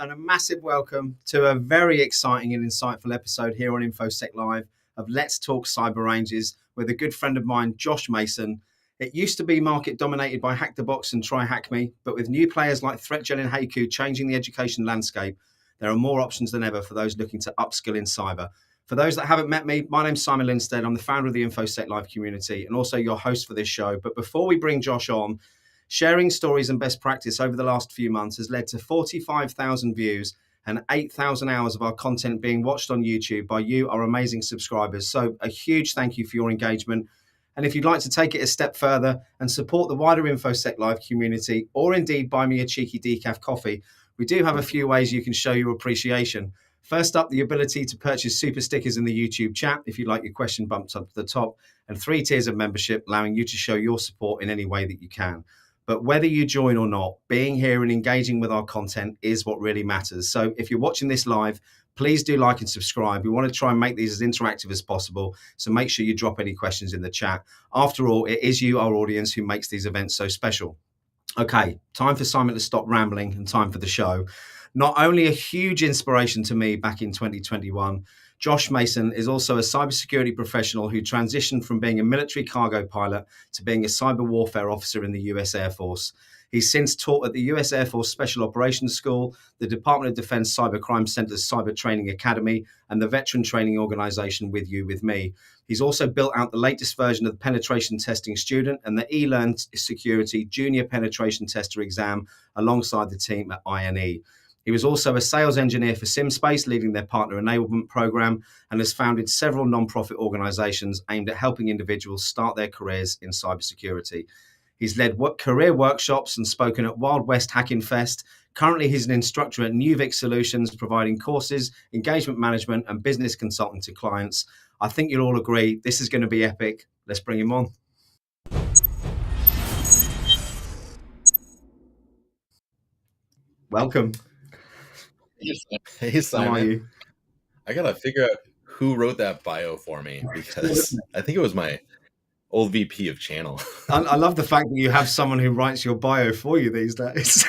and a massive welcome to a very exciting and insightful episode here on InfoSec Live of Let's Talk Cyber Ranges with a good friend of mine, Josh Mason. It used to be market dominated by Hack the Box and Try Hack Me, but with new players like Threatgen and Haiku changing the education landscape, there are more options than ever for those looking to upskill in cyber. For those that haven't met me, my name's Simon Lindstead. I'm the founder of the InfoSec Live community and also your host for this show. But before we bring Josh on, sharing stories and best practice over the last few months has led to 45,000 views and 8,000 hours of our content being watched on YouTube by you, our amazing subscribers. So a huge thank you for your engagement. And if you'd like to take it a step further and support the wider InfoSec Live community, or indeed buy me a cheeky decaf coffee, we do have a few ways you can show your appreciation. First up, the ability to purchase super stickers in the YouTube chat if you'd like your question bumped up to the top, and 3 tiers of membership allowing you to show your support in any way that you can. But whether you join or not, being here and engaging with our content is what really matters. So if you're watching this live, please do like and subscribe. We want to try and make these as interactive as possible. So make sure you drop any questions in the chat. After all, it is you, our audience, who makes these events so special. Okay, time for Simon to stop rambling and time for the show. Not only a huge inspiration to me back in 2021, Josh Mason is also a cybersecurity professional who transitioned from being a military cargo pilot to being a cyber warfare officer in the US Air Force. He's since taught at the US Air Force Special Operations School, the Department of Defense Cybercrime Center's Cyber Training Academy, and the veteran training organization WithYouWithMe. He's also built out the latest version of the Penetration Testing Student and the eLearnSecurity Junior Penetration Tester exam alongside the team at INE. He was also a sales engineer for SimSpace, leading their partner enablement program, and has founded several non-profit organizations aimed at helping individuals start their careers in cybersecurity. He's led career workshops and spoken at Wild West Hacking Fest. Currently, he's an instructor at Nuvix Solutions, providing courses, engagement management, and business consulting to clients. I think you'll all agree this is going to be epic. Let's bring him on. Welcome. Hey, Simon. How are you? I gotta figure out who wrote that bio for me, because I think it was my old VP of channel. I love the fact that you have someone who writes your bio for you these days.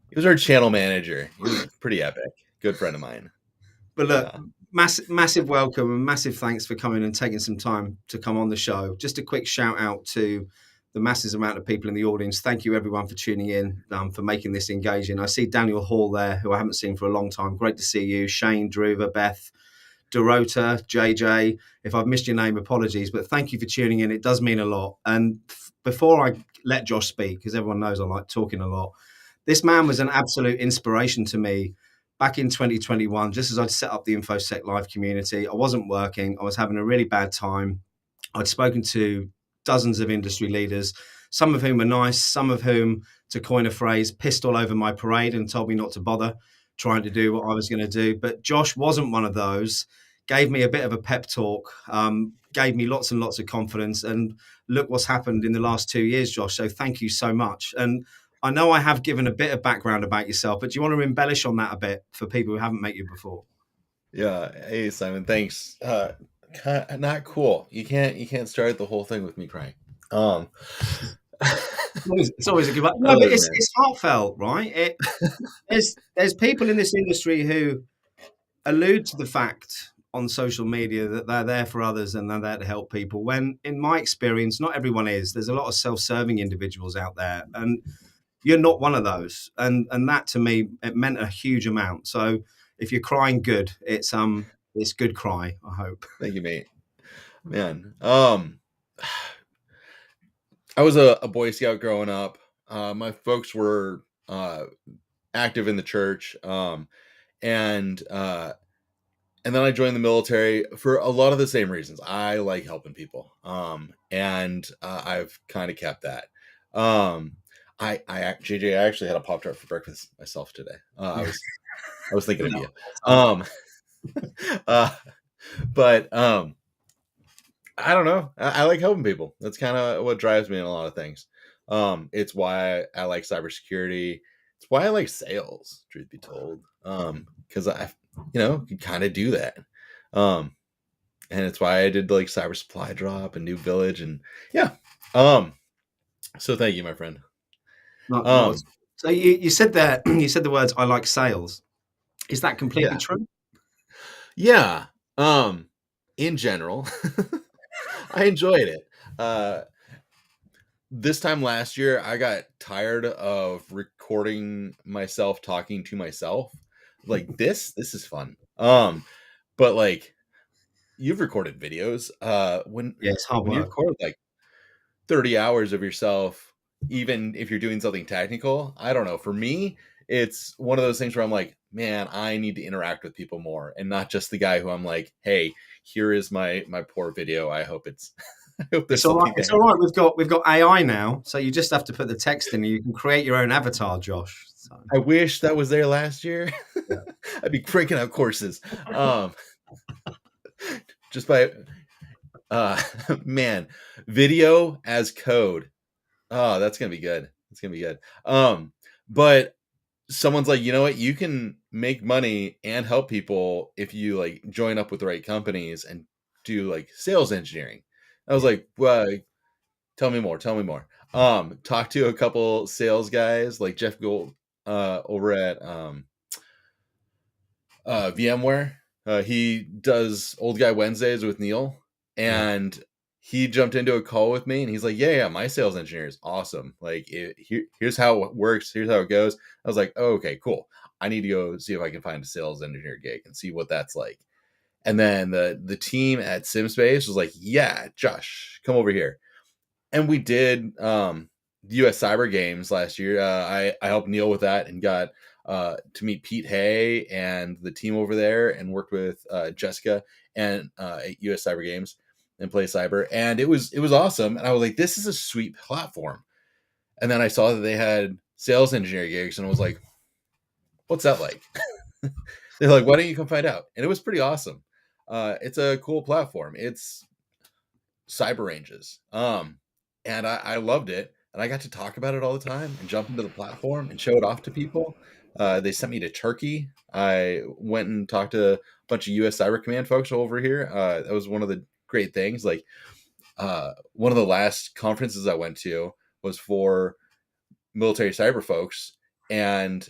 He was our channel manager. He was pretty epic. Good friend of mine. But look, massive welcome and massive thanks for coming and taking some time to come on the show. Just a quick shout out to the massive amount of people in the audience. Thank you everyone for tuning in, for making this engaging. I see Daniel Hall there, who I haven't seen for a long time. Great to see you. Shane, Druva, Beth, Dorota, JJ. If I've missed your name, apologies, but thank you for tuning in. It does mean a lot. And before I let Josh speak, because everyone knows I like talking a lot, this man was an absolute inspiration to me back in 2021, just as I'd set up the InfoSec Live community. I wasn't working. I was having a really bad time. I'd spoken to dozens of industry leaders, some of whom are nice, some of whom, to coin a phrase, pissed all over my parade and told me not to bother trying to do what I was going to do. But Josh wasn't one of those, gave me a bit of a pep talk, gave me lots and lots of confidence. And look what's happened in the last 2 years, Josh. So thank you so much. And I know I have given a bit of background about yourself, but do you want to embellish on that a bit for people who haven't met you before? Yeah. Hey, Simon. Thanks. Not cool. You can't start the whole thing with me crying. It's always a good one. No, but it's heartfelt, right? There's people in this industry who allude to the fact on social media that they're there for others and they're there to help people, when in my experience, not everyone is. There's a lot of self-serving individuals out there, and you're not one of those. And that to me, it meant a huge amount. So if you're crying good, it's good cry, I hope. Thank you, mate. Man. I was a Boy Scout growing up. My folks were active in the church. And then I joined the military for a lot of the same reasons. I like helping people. And I've kind of kept that. I actually had a Pop-Tart for breakfast myself today. I was thinking of you. But I don't know. I like helping people. That's kind of what drives me in a lot of things. It's why I like cybersecurity. It's why I like sales, truth be told. Because I can kind of do that. And it's why I did like Cyber Supply Drop and New Village, and yeah. So thank you, my friend. No, So you said that you said the words "I like sales." Is that completely Yeah. true? Yeah. Um, in general, I enjoyed it. Uh, this time last year, I got tired of recording myself talking to myself. Like this is fun. But like you've recorded videos. Yeah, it's hard When you work. record like 30 hours of yourself, even if you're doing something technical, I don't know. For me, it's one of those things where I'm like, man, I need to interact with people more and not just the guy who I'm like, hey, here is my poor video. I hope it's I hope there's It's all right. something It's there. all right. We've got AI now, so you just have to put the text in, and you can create your own avatar, Josh. So I wish that was there last year. yeah, I'd be cranking out courses. Um just by uh man, video as code. Oh, that's gonna be good. It's gonna be good. But someone's like, you know what, you can make money and help people if you like join up with the right companies and do like sales engineering. I was yeah, like, well, tell me more. Talk to a couple sales guys like Jeff Gold over at VMware. He does Old Guy Wednesdays with Neil, yeah. and he jumped into a call with me, and he's like, "Yeah, my sales engineer is awesome. Like, here's how it works. Here's how it goes." I was like, "Oh, okay, cool. I need to go see if I can find a sales engineer gig and see what that's like." And then the team at SimSpace was like, "Yeah, Josh, come over here." And we did the US Cyber Games last year. I helped Neil with that and got to meet Pete Hay and the team over there, and worked with Jessica and at US Cyber Games and play cyber. And it was awesome. And I was like, this is a sweet platform. And then I saw that they had sales engineer gigs, and I was like, what's that like? They're like, why don't you come find out? And it was pretty awesome. It's a cool platform. It's cyber ranges. And I loved it. And I got to talk about it all the time and jump into the platform and show it off to people. They sent me to Turkey. I went and talked to a bunch of US Cyber Command folks over here. That was one of the great things. Like one of the last conferences I went to was for military cyber folks. And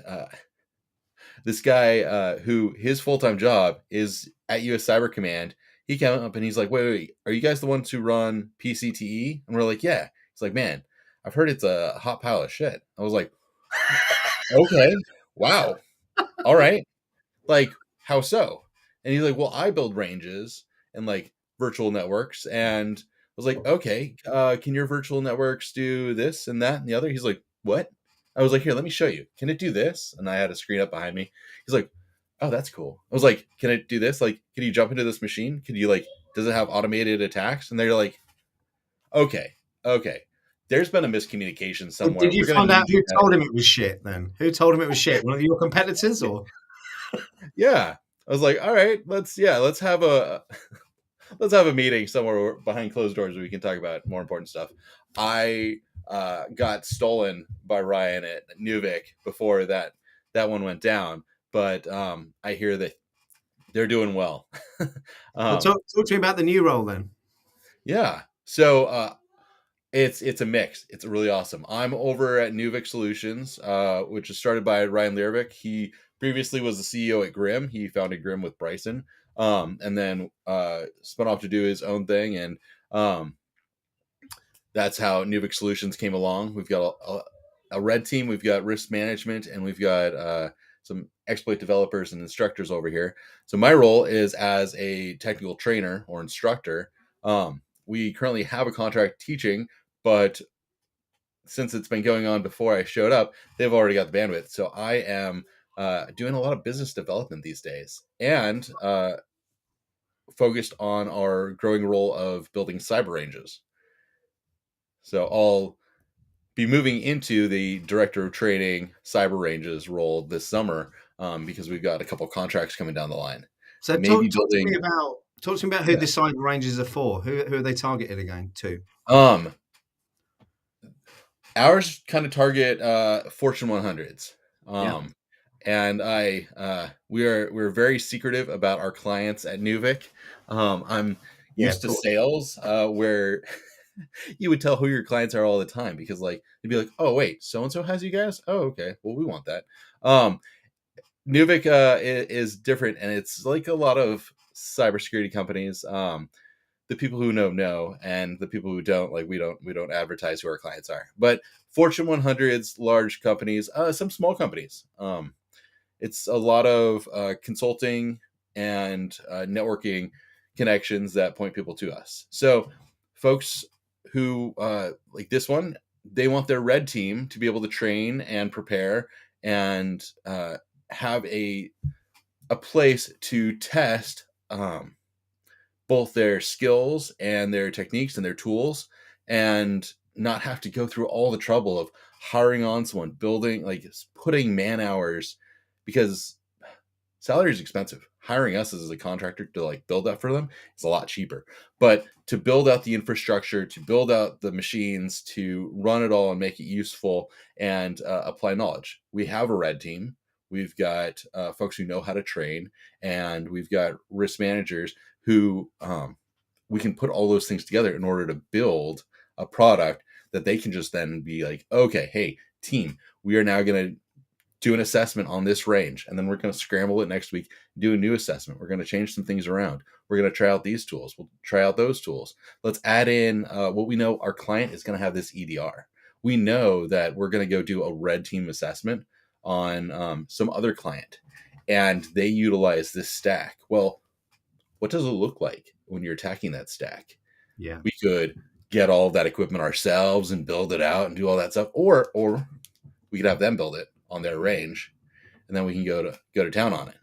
this guy who his full-time job is at US Cyber Command, he came up and he's like, wait, are you guys the ones who run PCTE? And we're like, yeah. He's like, man, I've heard it's a hot pile of shit. I was like, okay, wow, all right. Like, how so? And he's like, well, I build ranges and like virtual networks. And I was like, okay, can your virtual networks do this and that and the other? He's like, what? I was like, here, let me show you. Can it do this? And I had a screen up behind me. He's like, oh, that's cool. I was like, can it do this? Like, can you jump into this machine? Can you like, does it have automated attacks? And they're like, okay, okay. There's been a miscommunication somewhere. Did you We're gonna find out need who you to, told him it was shit? Then who told him it was shit? One of your competitors, or yeah. I was like, all right, let's have a let's have a meeting somewhere behind closed doors where we can talk about more important stuff. I got stolen by Ryan at Nuvik before that one went down, but I hear that they're doing well. well, um, talk to me about the new role then. yeah, so it's a mix. It's really awesome. I'm over at Nuvik Solutions, which is started by Ryan Learvik. He previously was the CEO at Grim. He founded Grim with Bryson, and then spun off to do his own thing. And that's how Nuvik Solutions came along. We've got a red team, we've got risk management, and we've got some exploit developers and instructors over here. So my role is as a technical trainer or instructor. We currently have a contract teaching, but since it's been going on before I showed up, they've already got the bandwidth. So I am doing a lot of business development these days, and focused on our growing role of building cyber ranges. So I'll be moving into the director of training cyber ranges role this summer, because we've got a couple contracts coming down the line. So Maybe building. talk to me about who Yeah. the cyber rangers are for. Who are they targeted again to? Um, ours kind of target Fortune 100s. Yeah, And we're very secretive about our clients at Nuvik. I'm yeah, used of to course. sales where you would tell who your clients are all the time, because like they'd be like, oh wait, so and so has you guys. Oh, okay, well we want that. Nuvik is different, and it's like a lot of cybersecurity companies. The people who know, and the people who don't, like we don't advertise who our clients are. But Fortune 100s, large companies, some small companies. It's a lot of consulting and networking connections that point people to us. So folks who like this one, they want their red team to be able to train and prepare and have a place to test both their skills and their techniques and their tools, and not have to go through all the trouble of hiring on someone, building, like putting man hours, because salary is expensive. Hiring us as a contractor to like build that for them is a lot cheaper. But to build out the infrastructure, to build out the machines, to run it all and make it useful and apply knowledge, we have a red team. We've got folks who know how to train, and we've got risk managers who we can put all those things together in order to build a product that they can just then be like, okay, hey, team, we are now going to do an assessment on this range, and then we're going to scramble it next week, do a new assessment. We're going to change some things around. We're going to try out these tools. We'll try out those tools. Let's add in what we know our client is going to have this EDR. We know that we're going to go do a red team assessment on some other client, and they utilize this stack. Well, what does it look like when you're attacking that stack? Yeah. We could get all of that equipment ourselves and build it out and do all that stuff, or we could have them build it on their range, and then we can go to town on it.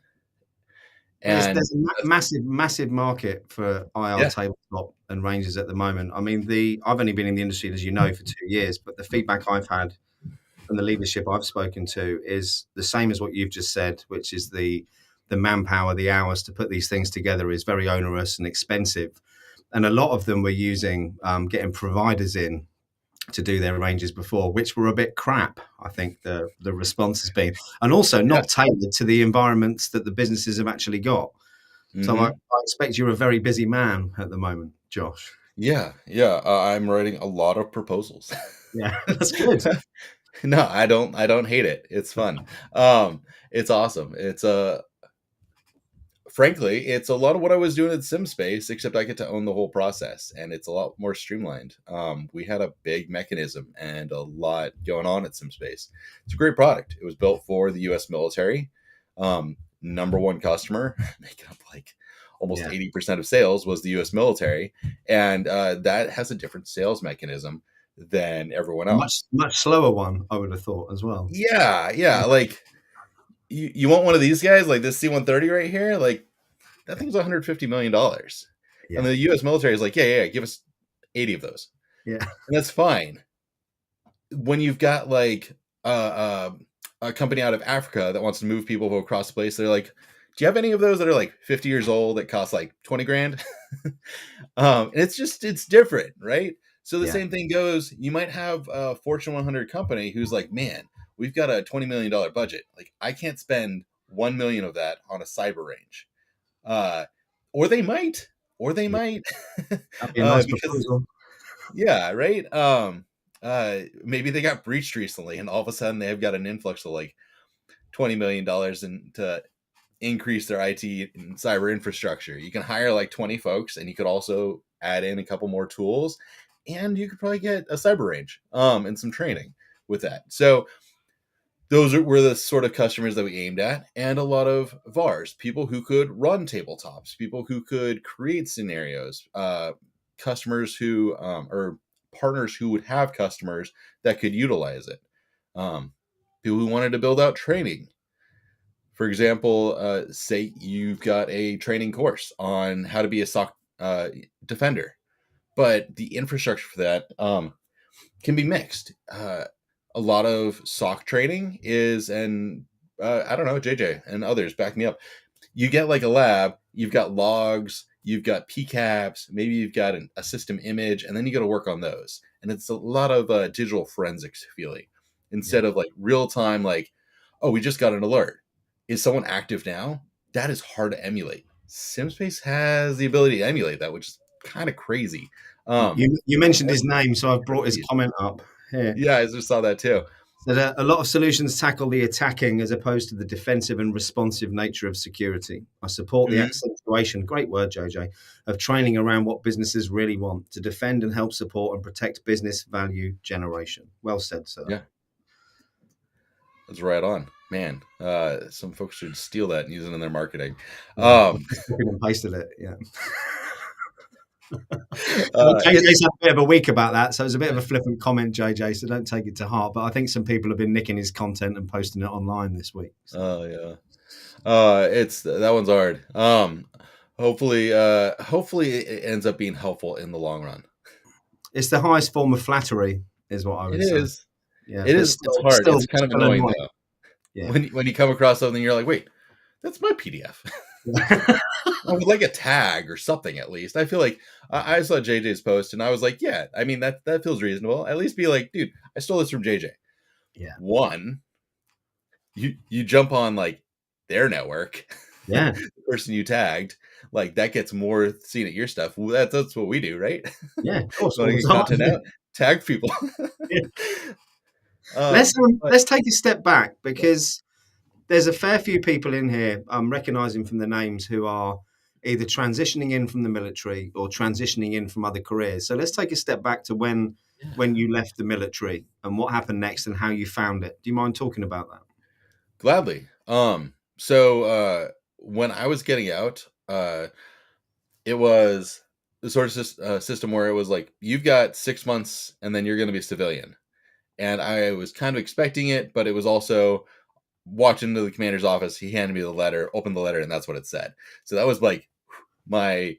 And There's a massive market for IR tabletop and ranges at the moment. I mean, I've only been in the industry, as you know, for 2 years, but the feedback I've had from the leadership I've spoken to is the same as what you've just said, which is the manpower, the hours to put these things together is very onerous and expensive. And a lot of them were using getting providers in to do their ranges before, which were a bit crap. I think the response has been, and also not tailored to the environments that the businesses have actually got. So I expect you're a very busy man at the moment, Josh. Yeah. I'm writing a lot of proposals. Yeah, that's good. No, I don't hate it. It's fun. It's awesome. It's frankly, it's a lot of what I was doing at SimSpace, except I get to own the whole process, and it's a lot more streamlined. We had a big mechanism and a lot going on at SimSpace. It's a great product. It was built for the U.S. military. Number one customer, making up like almost 80% of sales, was the U.S. military, and that has a different sales mechanism than everyone else. Much slower one, I would have thought as well. Yeah. Like you want one of these guys, like this C-130 right here, like that thing's $150 million. And the U.S. military is like, yeah, give us 80 of those. Yeah. And that's fine. When you've got like a company out of Africa that wants to move people across the place, they're like, do you have any of those that are like 50 years old that cost like 20 grand? And it's different, right? So the same thing goes. You might have a Fortune 100 company who's like, man, we've got a $20 million budget. Like, I can't spend 1 million of that on a cyber range. Or they might. That'd be a nice proposal. Yeah, right. Maybe they got breached recently, and all of a sudden they've got an influx of like $20 million to increase their IT and cyber infrastructure. You can hire like 20 folks, and you could also add in a couple more tools, and you could probably get a cyber range and some training with that. So those were the sort of customers that we aimed at, and a lot of VARs, people who could run tabletops, people who could create scenarios, customers who or partners who would have customers that could utilize it, people who wanted to build out training. For example, say you've got a training course on how to be a SOC defender, but the infrastructure for that can be mixed. A lot of SOC training is, and I don't know, JJ and others back me up. You get like a lab, you've got logs, you've got PCAPs, maybe you've got a system image, and then you got to work on those. And it's a lot of digital forensics feeling instead of like real time, like, oh, we just got an alert. Is someone active now? That is hard to emulate. SimSpace has the ability to emulate that, which is kind of crazy. You mentioned his name, so I've brought his comment up here. Yeah, I just saw that too. So a lot of solutions tackle the attacking as opposed to the defensive and responsive nature of security. I support the Mhm. accentuation, great word, JJ, of training around what businesses really want to defend and help support and protect business value generation. Well said, sir. Yeah, that's right on, man. Some folks should steal that and use it in their marketing. Yeah, I just copied and pasted it. Yeah. It's JJ's had a bit of a week about that, so it's a bit of a flippant comment, JJ. So don't take it to heart. But I think some people have been nicking his content and posting it online this week. So. oh yeah. It's that one's hard. Hopefully it ends up being helpful in the long run. It's the highest form of flattery, is what I It would say. is. Yeah, It but is. It's hard. still It's kind of annoying annoying. though. Yeah. When you come across something, you're like, wait, that's my PDF. I would like a tag or something at least. I feel like I saw JJ's post and I was like, yeah, I mean that feels reasonable. At least be like, dude, I stole this from JJ. Yeah. One, you jump on like their network. Yeah. The person you tagged, like that gets more seen at your stuff. Well, that's what we do, right? Yeah, of course. Want to get content out, tag people. Yeah. But Let's take a step back because there's a fair few people in here I'm recognizing from the names who are either transitioning in from the military or transitioning in from other careers. So let's take a step back to when you left the military and what happened next and how you found it. Do you mind talking about that? gladly. So when I was getting out, it was the sort of system where it was like, you've got 6 months and then you're going to be a civilian. And I was kind of expecting it, but it was also walked into the commander's office. He handed me the letter, opened the letter, and that's what it said. So that was like my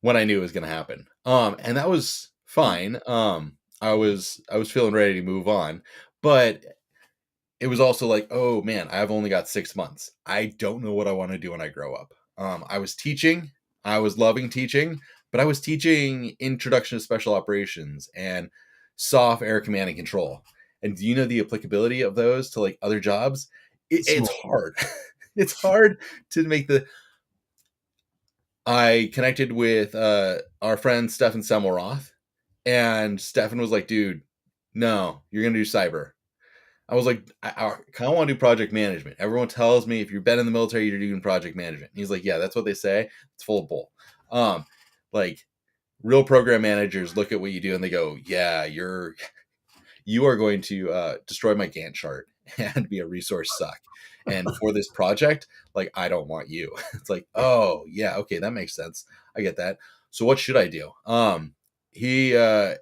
when I knew it was going to happen. And that was fine. I was feeling ready to move on, but it was also like, oh man, I've only got 6 months. I don't know what I want to do when I grow up. I was teaching. I was loving teaching, but I was teaching Introduction to Special Operations and SOF Air Command and Control. And do you know the applicability of those to like other jobs? It's hard. It's hard to make the. I connected with our friend Stefan Semmelroth, and Stefan was like, dude, no, you're going to do cyber. I was like, I kind of want to do project management. Everyone tells me if you've been in the military, you're doing project management. And he's like, yeah, that's what they say. It's full of bull. Like real program managers look at what you do and they go, yeah, you are going to destroy my Gantt chart and be a resource suck. And for this project, like, I don't want you. It's like, oh yeah, okay, that makes sense. I get that. So what should I do? He had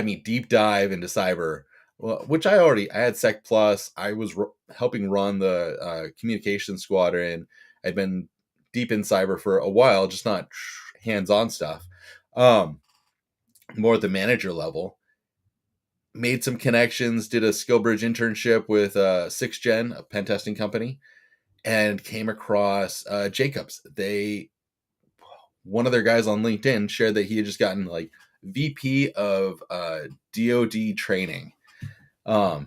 me deep dive into cyber, which I had Sec Plus. I was helping run the communication squadron. I'd been deep in cyber for a while, just not hands-on stuff. More at the manager level. Made some connections, did a SkillBridge internship with 6Gen, a pen testing company, and came across Jacobs. One of their guys on LinkedIn shared that he had just gotten like VP of DoD training, or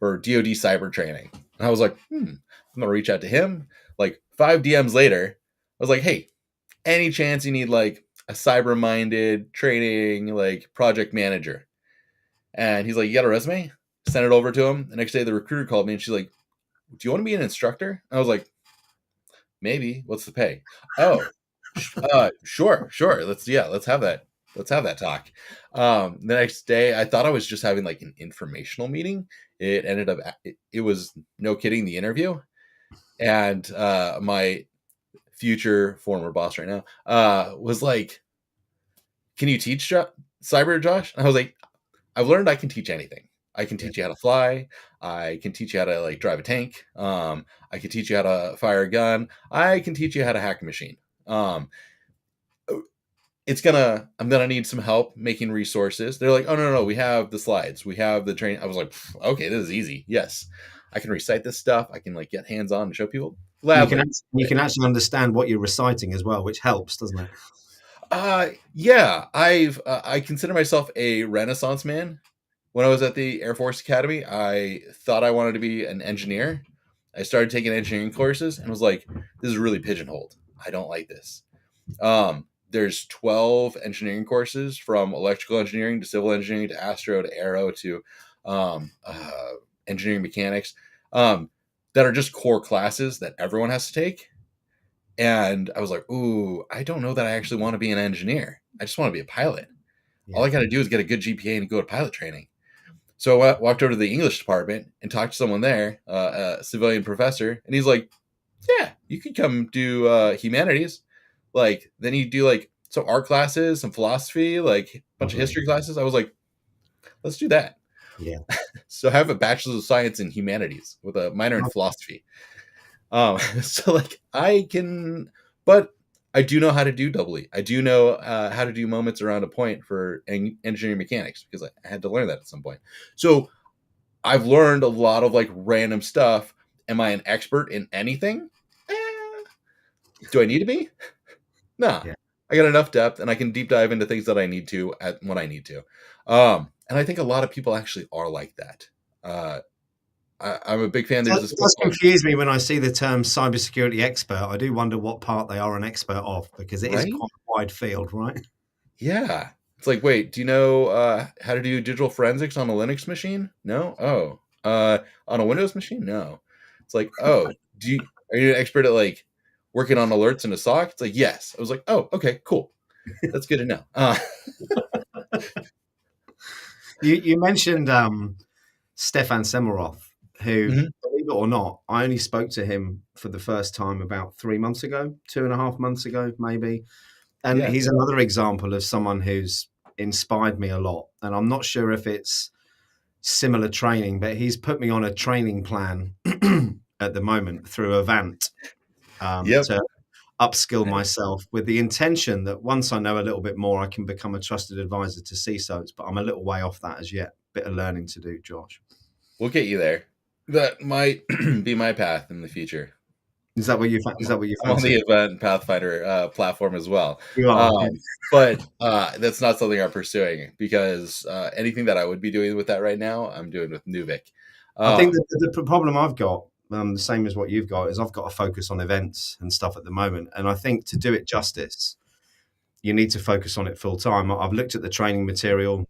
DoD cyber training. And I was like, I'm gonna reach out to him. Like 5 DMs later, I was like, hey, any chance you need like a cyber-minded training, like project manager? And he's like, you got a resume? Sent it over to him. The next day, the recruiter called me and she's like, do you want to be an instructor? I was like, maybe. What's the pay? Oh, sure. Let's have that. Let's have that talk. The next day, I thought I was just having like an informational meeting. It ended up, it was no kidding, the interview. And my future former boss right now was like, can you teach cyber, Josh? And I was like, I've learned I can teach anything. I can teach you how to fly. I can teach you how to like drive a tank. I can teach you how to fire a gun. I can teach you how to hack a machine. I'm gonna need some help making resources. They're like, oh no, we have the slides. We have the training. I was like, okay, this is easy. Yes. I can recite this stuff. I can like get hands on and show people. Gladly. You can actually understand what you're reciting as well, which helps, doesn't it? Yeah, I consider myself a Renaissance man. When I was at the Air Force Academy, I thought I wanted to be an engineer. I started taking engineering courses and was like, this is really pigeonholed. I don't like this. there's 12 engineering courses, from electrical engineering to civil engineering to astro to aero to um, uh, engineering mechanics, that are just core classes that everyone has to take. And I was like, ooh, I don't know that I actually want to be an engineer. I just want to be a pilot. All I got to do is get a good GPA and go to pilot training. So I walked over to the English department and talked to someone there, a civilian professor, and he's like, yeah, you could come do humanities. Like, then you do like some art classes, some philosophy, like a bunch of history classes. I was like, let's do that. Yeah. So I have a bachelor's of science in humanities with a minor in philosophy. So like I can, but I do know how to do doubly. I do know how to do moments around a point for engineering mechanics, because I had to learn that at some point. So I've learned a lot of like random stuff. Am I an expert in anything? Do I need to be? Nah. Yeah. I got enough depth, and I can deep dive into things that I need to when I need to. And I think a lot of people actually are like that. I'm a big fan. There's this It does confuse me when I see the term cybersecurity expert. I do wonder what part they are an expert of, because it is right? quite a wide field, right? Yeah. It's like, wait, do you know how to do digital forensics on a Linux machine? No? Oh. On a Windows machine? No. It's like, oh, are you an expert at like working on alerts in a SOC? It's like, yes. I was like, oh, okay, cool. That's good to know. You mentioned Stefan Semerov, who, Mhm. believe it or not, I only spoke to him for the first time about 3 months ago, 2.5 months ago, maybe. And Yeah. he's another example of someone who's inspired me a lot. And I'm not sure if it's similar training, but he's put me on a training plan at the moment through Avant Yep. to upskill Nice. myself, with the intention that once I know a little bit more, I can become a trusted advisor to CISOs. But I'm a little way off that as yet. Bit of learning to do, Josh. We'll get you there. That might be my path in the future. Is that what you I'm on the fancy? Event Pathfinder platform as well. You are. But that's not something I'm pursuing, because anything that I would be doing with that right now, I'm doing with Nuvik. I think that the problem I've got, the same as what you've got, is I've got to focus on events and stuff at the moment. And I think to do it justice, you need to focus on it full time. I've looked at the training material.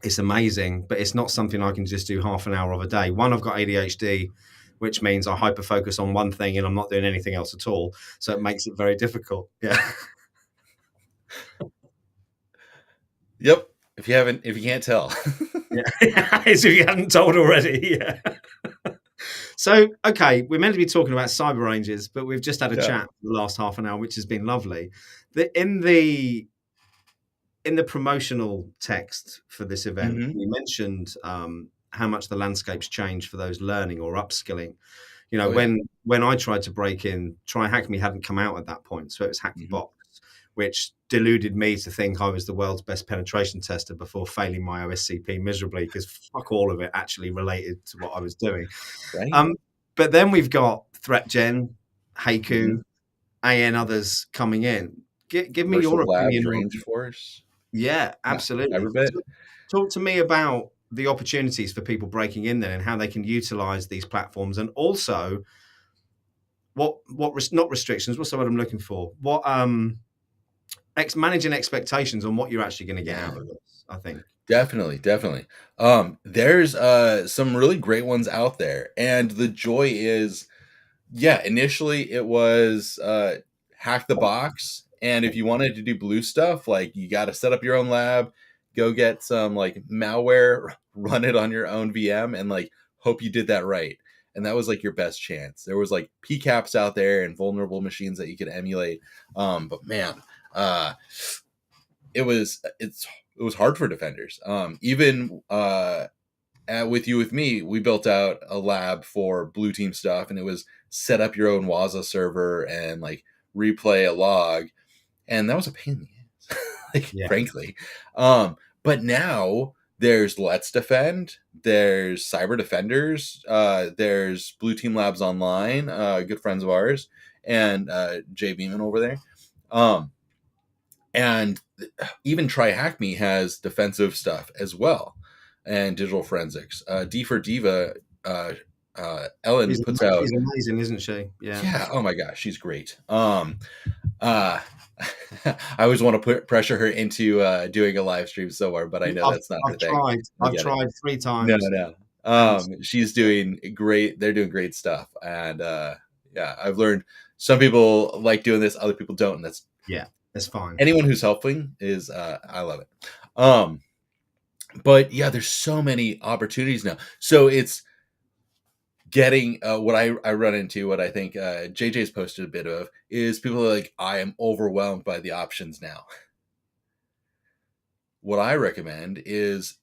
It's amazing, but it's not something I can just do half an hour of a day. One, I've got ADHD, which means I hyper focus on one thing and I'm not doing anything else at all. So it makes it very difficult. Yeah. Yep. If you can't tell. Yeah. As if you hadn't told already. Yeah. So, okay, we're meant to be talking about cyber ranges, but we've just had a Yeah. chat for the last half an hour, which has been lovely. In the promotional text for this event, Mhm. you mentioned how much the landscape's changed for those learning or upskilling. You know, Oh yeah. when I tried to break in, Try Hack Me hadn't come out at that point, so it was Hack the Mhm. Box, which deluded me to think I was the world's best penetration tester before failing my OSCP miserably, because fuck all of it actually related to what I was doing. Right. But then we've got Threatgen, Haiku, Mhm. and others coming in. Give me your Versal Labs, opinion on. Range Force. Yeah, absolutely. Cyberbit. Talk to me about the opportunities for people breaking in there and how they can utilize these platforms, and also not restrictions. What's the word I'm looking for? What managing expectations on what you're actually going to get out of this. I think. Definitely. There's some really great ones out there, and the joy is, yeah, initially it was hack the box, and if you wanted to do blue stuff, like you got to set up your own lab, go get some like malware, run it on your own VM, and like hope you did that right. And that was like your best chance. There was like PCAPs out there and vulnerable machines that you could emulate. But man, it was hard for defenders. Even with you with me, we built out a lab for blue team stuff, and it was set up your own Waza server and like replay a log, and that was a pain in the ass, like Yeah. frankly. But now there's Let's Defend, there's Cyber Defenders, there's Blue Team Labs Online, good friends of ours, and Jay Beeman over there. And even Try Hack Me has defensive stuff as well, and digital forensics. D for Diva, Ellen puts out. She's amazing, isn't she? Yeah. Yeah. Oh my gosh, she's great. Uh, I always want to pressure her into doing a live stream somewhere, but I know I've that's not her I've thing. tried. I I've get it. tried 3 No, times, no. and She's doing great. They're doing great stuff, and yeah, I've learned some people like doing this, other people don't, and that's yeah, it's fine. anyone who's helping is I love it. Um, but yeah, there's so many opportunities now. So it's getting what I run into, what I think JJ's posted a bit of, is people are like, I am overwhelmed by the options now. What I recommend is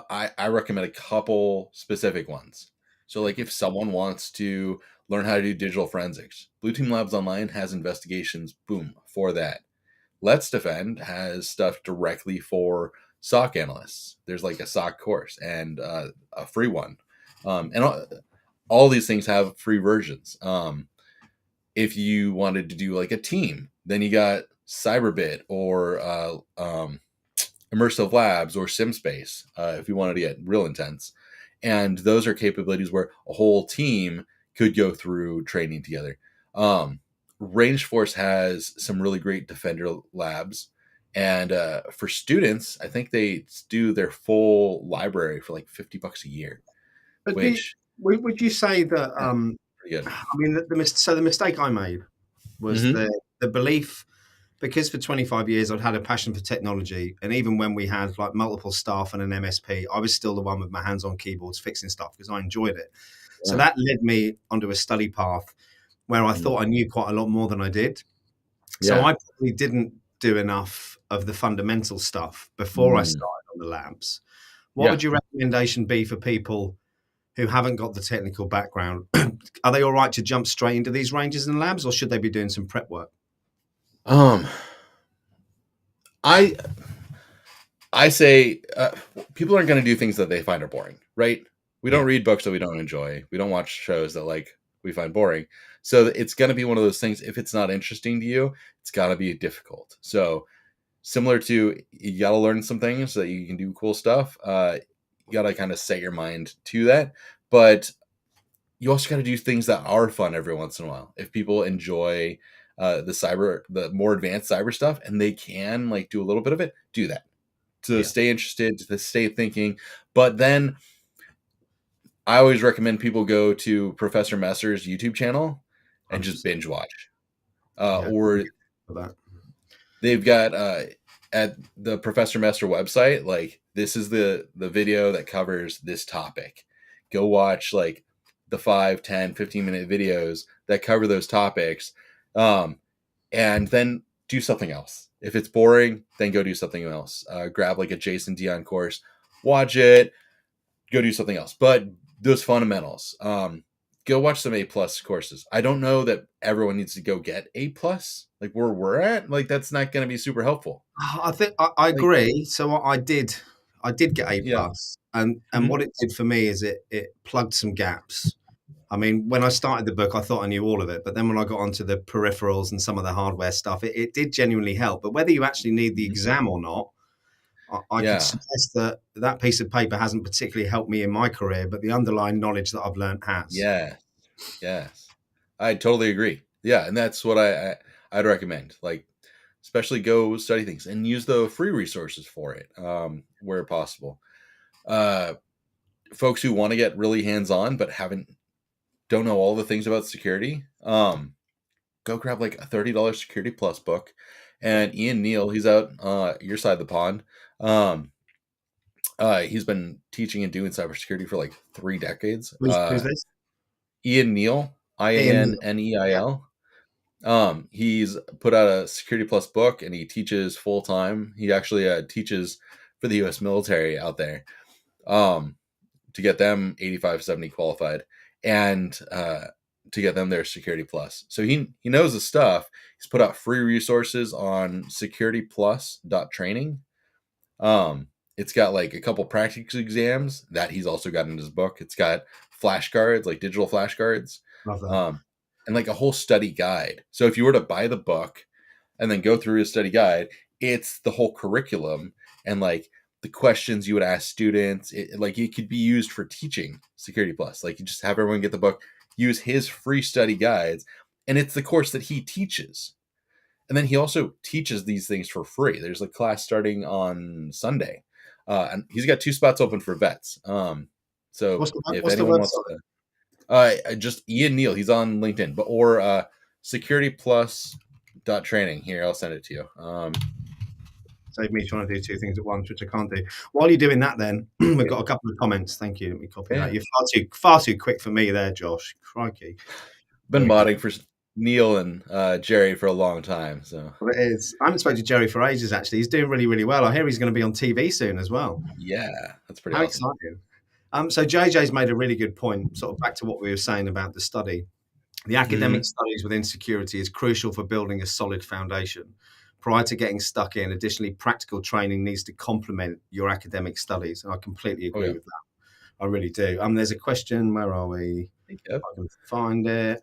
I recommend a couple specific ones. So like if someone wants to learn how to do digital forensics, Blue Team Labs Online has investigations, boom, for that. Let's Defend has stuff directly for SOC analysts. There's like a SOC course and a free one. And all these things have free versions. If you wanted to do like a team, then you got Cyberbit or Immersive Labs or SimSpace if you wanted to get real intense. And those are capabilities where a whole team could go through training together. Range Force has some really great Defender labs. And for students, I think they do their full library for like $50 a year, But which would you say that, yeah, pretty good. I mean, so the mistake I made was Mm-hmm. the belief, because for 25 years I'd had a passion for technology, and even when we had like multiple staff and an MSP, I was still the one with my hands on keyboards fixing stuff because I enjoyed it. So Yeah. that led me onto a study path where I thought I knew quite a lot more than I did. So Yeah. I probably didn't do enough of the fundamental stuff before I Mm. started on the labs. What Yeah. would your recommendation be for people who haven't got the technical background? Are they all right to jump straight into these ranges and labs, or should they be doing some prep work? Um, I I say people aren't going to do things that they find are boring, right? We don't Yeah, read books that we don't enjoy. We don't watch shows that like we find boring. So it's going to be one of those things. If it's not interesting to you, it's got to be difficult. So similar to you got to learn some things so that you can do cool stuff. You got to kind of set your mind to that, but you also got to do things that are fun every once in a while. If people enjoy the more advanced cyber stuff, and they can like do a little bit of it, do that to yeah, stay interested, to stay thinking. But then I always recommend people go to Professor Messer's YouTube channel and just 100%. binge watch. Yeah, Or for that. they've got at the Professor Messer website, like this is the video that covers this topic. Go watch like the 5, 10, 15-minute videos that cover those topics. And then do something else. If it's boring, then go do something else. Grab like a Jason Dion course, watch it, go do something else. But those fundamentals, go watch some A+ courses. I don't know that everyone needs to go get A+, like where we're at. Like that's not going to be super helpful. I think I Like, agree. So I did get A yeah. plus, and Mhm. what it did for me is it plugged some gaps. I mean, when I started the book, I thought I knew all of it, but then when I got onto the peripherals and some of the hardware stuff, it did genuinely help. But whether you actually need the Mhm. exam or not, I could Yeah. suggest that that piece of paper hasn't particularly helped me in my career, but the underlying knowledge that I've learned has. Yeah. Yes. I totally agree. Yeah, and that's what I'd recommend. Like, especially go study things and use the free resources for it where possible. Uh, Folks who want to get really hands on but don't know all the things about security, go grab like a $30 Security Plus book. And Ian Neal, he's out your side of the pond. Um, he's been teaching and doing cybersecurity for like 3 decades. Who's this? Ian Neal, Ian. Yeah, IANNEIL. He's put out a Security Plus book and he teaches full time. He actually teaches for the U.S. military out there to get them 85, 70 qualified and to get them their Security Plus. So he knows the stuff. He's put out free resources on securityplus.training. It's got like a couple practice exams that he's also got in his book. It's got flashcards, like digital flashcards, love that. um, and like a whole study guide. So if you were to buy the book and then go through his study guide, it's the whole curriculum and like the questions you would ask students. Like it could be used for teaching Security Plus. Like you just have everyone get the book, use his free study guides, and it's the course that he teaches. And then he also teaches these things for free. There's a class starting on Sunday, and he's got 2 spots open for vets. So if What's the anyone wants website? to, just Ian Neal, he's on LinkedIn, but or Security Plus training. Here, I'll send it to you. Save me trying to do two things at once, which I can't do. While you're doing that, then we've got a couple of comments. Thank you. Let me copy Yeah, that. You're far too quick for me there, Josh. Crikey. There been we go. modding for Neil and Jerry for a long time. So Well, it is. I haven't spoken to Jerry for ages. Actually, he's doing really, really well. I hear he's going to be on TV soon as well. yeah, that's pretty How awesome. exciting! So JJ's made a really good point. Sort of back to what we were saying about the study. The academic Mm-hmm. studies within security is crucial for building a solid foundation. Prior to getting stuck in, additionally, practical training needs to complement your academic studies. And I completely Oh agree yeah, with that. I really do. There's a question. Where are we? thank you. I can find it.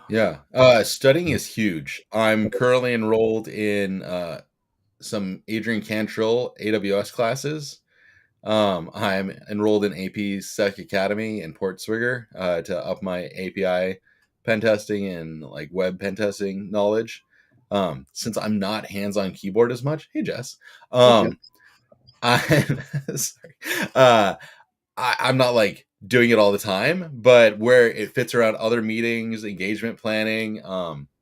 Yeah, studying is huge. I'm currently enrolled in some Adrian Cantrell AWS classes. I'm enrolled in AP Sec Academy in Port Swigger to up my API pen testing and like web pen testing knowledge. Since I'm not hands-on keyboard as much, hey Jess, Okay. I'm sorry. I'm not like doing it all the time, but where it fits around other meetings, engagement planning,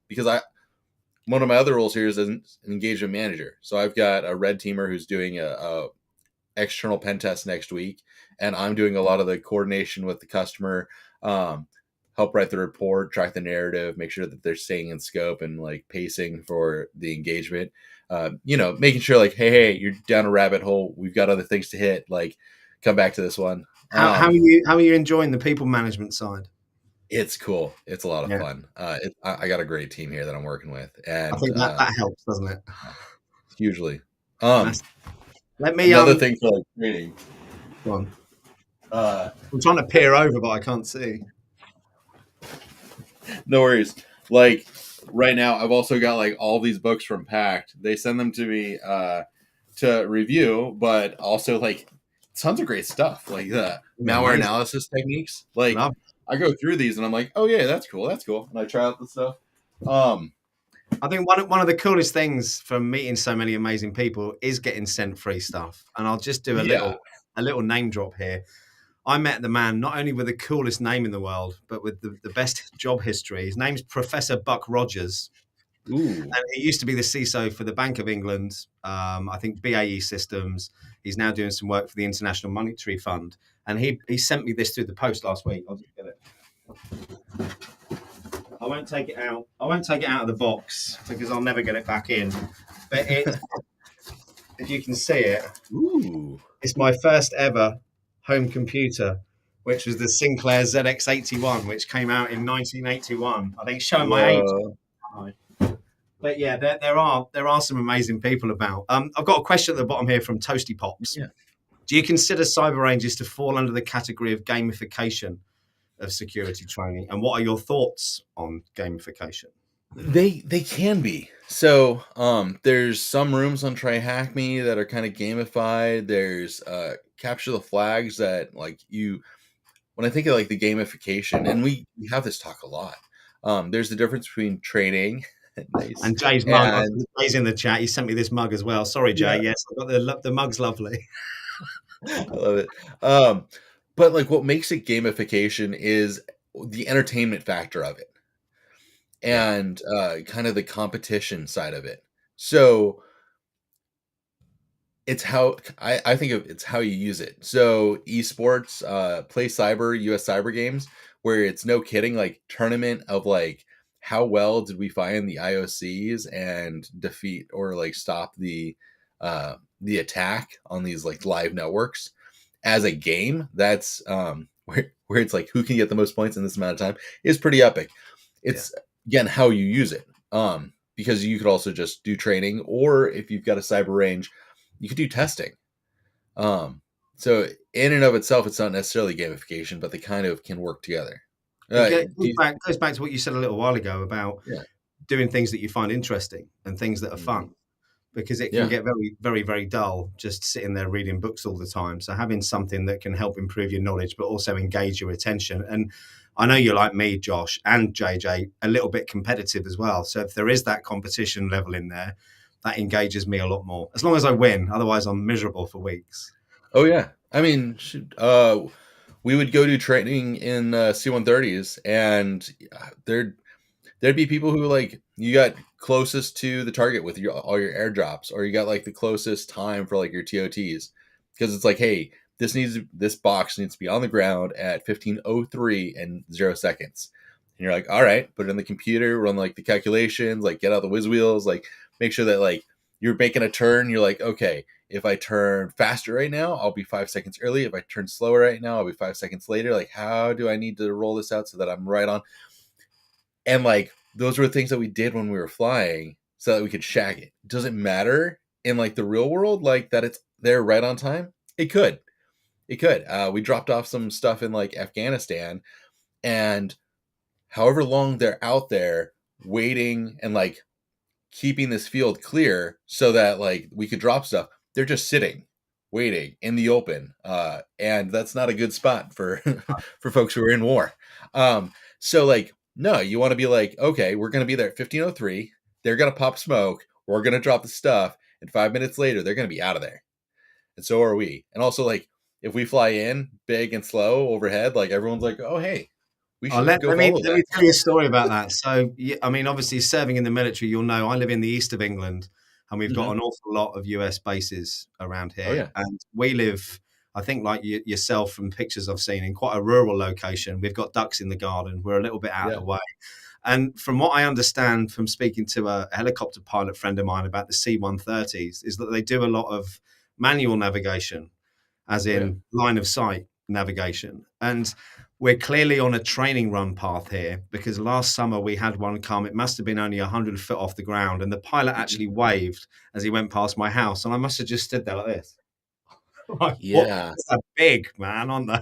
because one of my other roles here is an engagement manager. So I've got a red teamer who's doing a external pen test next week, and I'm doing a lot of the coordination with the customer, help write the report, track the narrative, make sure that they're staying in scope and like pacing for the engagement. Making sure like, hey, you're down a rabbit hole. We've got other things to hit. Like, come back to this one. How are you enjoying the people management side? It's cool. It's a lot of Yeah, fun. I got a great team here that I'm working with, I and think that helps, doesn't it? hugely. Massive. Let me Another thing for like training. go on. Uh, I'm trying to peer over, but I can't see. no worries. Like right now, I've also got like all these books from Pact. They send them to me to review, but also like tons of great stuff, like the Yeah, malware amazing. analysis techniques. Like Love. I go through these and I'm like, oh yeah, that's cool, and I try out the stuff. Um, I think one of the coolest things from meeting so many amazing people is getting sent free stuff. And I'll just do yeah. a little name drop here. I met the man not only with the coolest name in the world, but with the best job history. His name's Professor Buck Rogers. Ooh. And he used to be the CISO for the Bank of England, I think BAE Systems. He's now doing some work for the International Monetary Fund. And he sent me this through the post last week. I'll just get it. I won't take it out. I won't take it out of the box because I'll never get it back in. But if you can see it, Ooh. it's my first ever home computer, which was the Sinclair ZX81, which came out in 1981. I think it's showing my age. Whoa. But yeah, there are some amazing people about. I've got a question at the bottom here from Toasty Pops. Yeah. Do you consider cyber ranges to fall under the category of gamification of security training? And what are your thoughts on gamification? They can be. So there's some rooms on Try Hack Me that are kind of gamified. There's capture the flags that like you when I think of like the gamification, and we have this talk a lot. There's the difference between training nice And Jay's mug, and Jay's in the chat. He sent me this mug as well. Sorry, Jay. yeah, Yes, I've got the mug's lovely. I love it. But like what makes it gamification is the entertainment factor of it Yeah. and kind of the competition side of it. So it's how I think of it's how you use it. So esports, play cyber, US cyber games, where it's no kidding, like tournament of like how well did we find the IOCs and defeat or like stop the attack on these like live networks as a game. That's where it's like who can get the most points in this amount of time is pretty epic. Yeah. It's again how you use it. Because you could also just do training, or if you've got a cyber range, you could do testing. So in and of itself, it's not necessarily gamification, but they kind of can work together. Goes back to what you said a little while ago about Yeah, doing things that you find interesting and things that are mhm, fun, because it can yeah, get very, very, very dull just sitting there reading books all the time. So having something that can help improve your knowledge, but also engage your attention. And I know you're like me, Josh, and JJ, a little bit competitive as well. So if there is that competition level in there, that engages me a lot more. As long as I win, otherwise I'm miserable for weeks. Oh yeah, I mean, we would go to training in C-130s, and there'd be people who like you got closest to the target with all your airdrops, or you got like the closest time for like your TOTs, because it's like, hey, this box needs to be on the ground at 15:03 and 0 seconds, and you're like, all right, put it in the computer, run like the calculations, like get out the whiz wheels, like make sure that like you're making a turn. You're like, okay, if I turn faster right now, I'll be 5 seconds early. If I turn slower right now, I'll be 5 seconds later. Like, how do I need to roll this out so that I'm right on? And like those were things that we did when we were flying so that we could shag it. Does it matter in like the real world, like that it's there right on time? It could. It could. We dropped off some stuff in like Afghanistan, and however long they're out there waiting and like keeping this field clear so that like we could drop stuff, they're just sitting waiting in the open, and that's not a good spot for for folks who are in war. So like, no, you want to be like, okay, we're going to be there at 15:03, they're going to pop smoke, we're going to drop the stuff, and 5 minutes later they're going to be out of there, and so are we. And also like if we fly in big and slow overhead, like everyone's like, oh hey, we Oh, should go follow let that. me tell you a story about that. So, I mean, obviously, serving in the military, you'll know I live in the east of England, and we've got Hmm. an awful lot of US bases around Oh here. yeah. And we live, I think, like yourself from pictures I've seen, in quite a rural location. We've got ducks in the garden. We're a little bit out of Yeah. the way. And from what I understand from speaking to a helicopter pilot friend of mine about the C-130s, is that they do a lot of manual navigation, as Oh yeah. in line of sight navigation. And we're clearly on a training run path here, because last summer we had one come. It must have been only 100 foot off the ground, and the pilot Mhm. actually waved as he went past my house, and I must have just stood there like this. Like, what? Yeah. They're big, man, aren't they?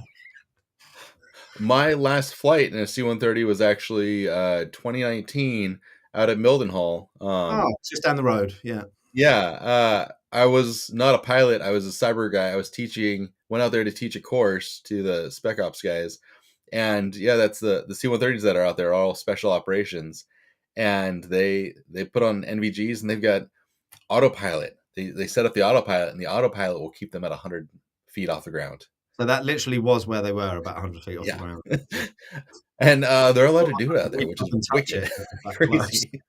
My last flight in a C-130 was actually 2019 out at Mildenhall. Oh, it's just down the road. Yeah. Yeah, I was not a pilot. I was a cyber guy. I was teaching, went out there to teach a course to the spec ops guys. And yeah, that's the C-130s that are out there, are all special operations. And they put on NVGs, and they've got autopilot. They set up the autopilot, and the autopilot will keep them at 100 feet off the ground. So that literally was where they were, about 100 feet off the Yeah. ground. Yeah. And they're allowed Well, to do I it out couldn't there, reach which up is and touch wicked it. It was that close. crazy.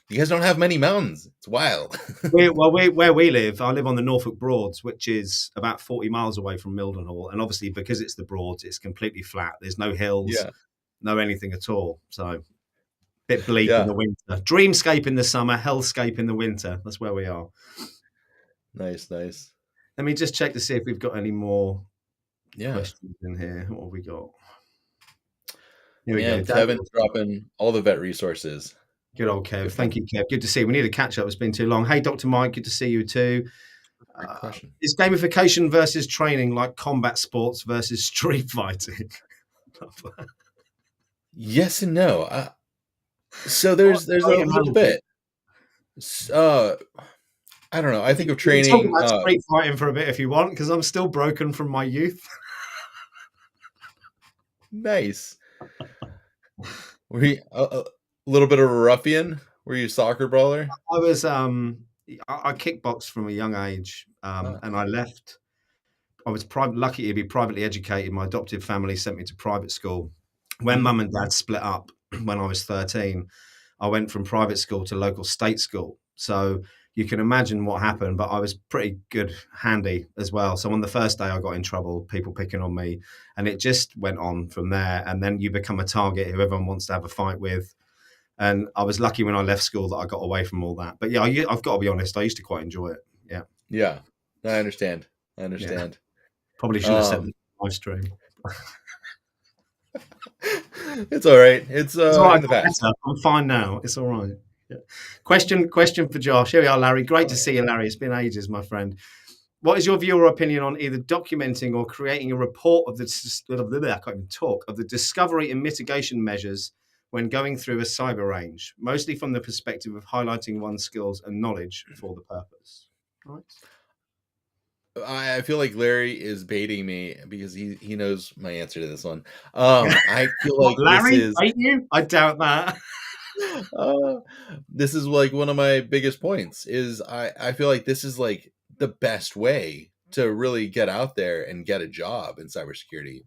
You guys don't have many mountains. It's wild. Where we live, I live on the Norfolk Broads, which is about 40 miles away from Mildenhall. And obviously, because it's the Broads, it's completely flat. There's no hills, Yeah. no anything at all. So a bit bleak in Yeah. the winter. Dreamscape in the summer, hellscape in the winter. That's where we are. Nice, nice. Let me just check to see if we've got any more Yeah. questions in here. What have we got? Here we go. Man, Kevin Daniel. dropping all the vet resources. Good old Kev. Good Thank man. you, Kev. Good to see you. We need a catch up. It's been too long. Hey, Dr. Mike. Good to see you too. Great question. Is gamification versus training like combat sports versus street fighting? Yes and no. So What there's great a little analogy. bit. Uh, I don't know. I think of We can talk training. about street fighting for a bit if you want, because I'm still broken from my youth. Nice. Were you a little bit of a ruffian? Were you a soccer brawler? I was I kickboxed from a young age, Ah. and I left. I was lucky to be privately educated. My adoptive family sent me to private school. When Mhm. mum and dad split up when I was 13, I went from private school to local state school. So you can imagine what happened, but I was pretty good, handy as well. So on the first day, I got in trouble, people picking on me, and it just went on from there. And then you become a target who everyone wants to have a fight with. And I was lucky when I left school that I got away from all that. But yeah, I've got to be honest, I used to quite enjoy it. Yeah, Yeah. I understand. I yeah. understand. Probably should have set the Um, live stream. it's all right. It's It's all right. in the I got past. better. I'm fine now. It's all right. Yeah. Question for Josh. Here we are, Larry. Great to see you, Larry. It's been ages, my friend. What is your view or opinion on either documenting or creating a report of I can't even talk, of the discovery and mitigation measures when going through a cyber range, mostly from the perspective of highlighting one's skills and knowledge for the purpose? Right. I feel like Larry is baiting me because he knows my answer to this one. I feel What, like Larry? Bait you? I doubt that. uh, this is like one of my biggest points is I feel like this is like the best way to really get out there and get a job in cybersecurity.